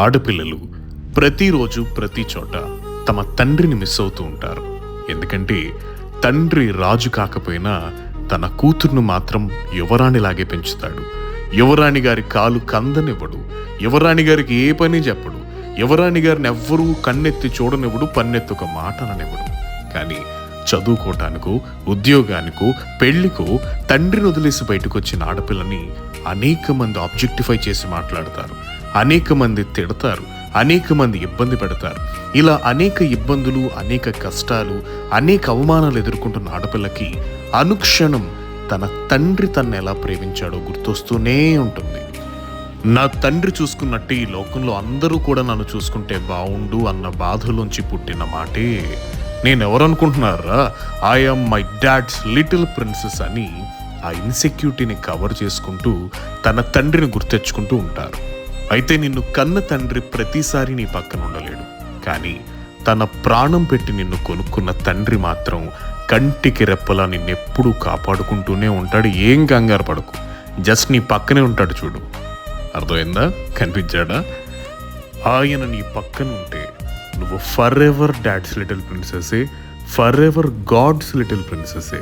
ఆడపిల్లలు ప్రతిరోజు ప్రతి చోట తమ తండ్రిని మిస్ అవుతూ ఉంటారు. ఎందుకంటే తండ్రి రాజు కాకపోయినా తన కూతుర్ను మాత్రం యువరాణిలాగే పెంచుతాడు. యువరాణి గారి కాలు కందనివ్వడు, యువరాణి గారికి ఏ పని చెప్పడు, యువరాణి గారిని ఎవ్వరూ కన్నెత్తి చూడనివ్వడు, పన్నెత్తుక మాట అననివ్వడు. కానీ చదువుకోవటానికో ఉద్యోగానికో పెళ్లికో తండ్రిని వదిలేసి బయటకు వచ్చిన ఆడపిల్లని అనేక మంది ఆబ్జెక్టిఫై చేసి మాట్లాడతారు, అనేక మంది తిడతారు, అనేక మంది ఇబ్బంది పెడతారు. ఇలా అనేక ఇబ్బందులు, అనేక కష్టాలు, అనేక అవమానాలు ఎదుర్కొంటున్న ఆడపిల్లకి అనుక్షణం తన తండ్రి తన్ను ఎలా ప్రేమించాడో గుర్తొస్తూనే ఉంటుంది. నా తండ్రి చూసుకున్నట్టు ఈ లోకంలో అందరూ కూడా నన్ను చూసుకుంటే బావుండు అన్న బాధలోంచి పుట్టిన మాటే నేనెవరనుకుంటున్నారా, I'm my dad's little princess అని ఆ ఇన్సెక్యూరిటీని కవర్ చేసుకుంటూ తన తండ్రిని గుర్తెచ్చుకుంటూ ఉంటారు. అయితే నిన్ను కన్న తండ్రి ప్రతిసారి నీ పక్కన ఉండలేడు, కానీ తన ప్రాణం పెట్టి నిన్ను కొనుక్కున్న తండ్రి మాత్రం కంటికి రెప్పలా నిన్నెప్పుడూ కాపాడుకుంటూనే ఉంటాడు. ఏం కంగారు పడకు, జస్ట్ నీ పక్కనే ఉంటాడు చూడు. అర్థమైందా? కనిపించాడా? ఆయన నీ పక్కన ఉంటే నువ్వు ఫర్ ఎవర్ డాడ్స్ లిటిల్ ప్రిన్సెసే, ఫర్ ఎవర్ గాడ్స్ లిటిల్ ప్రిన్సెసే.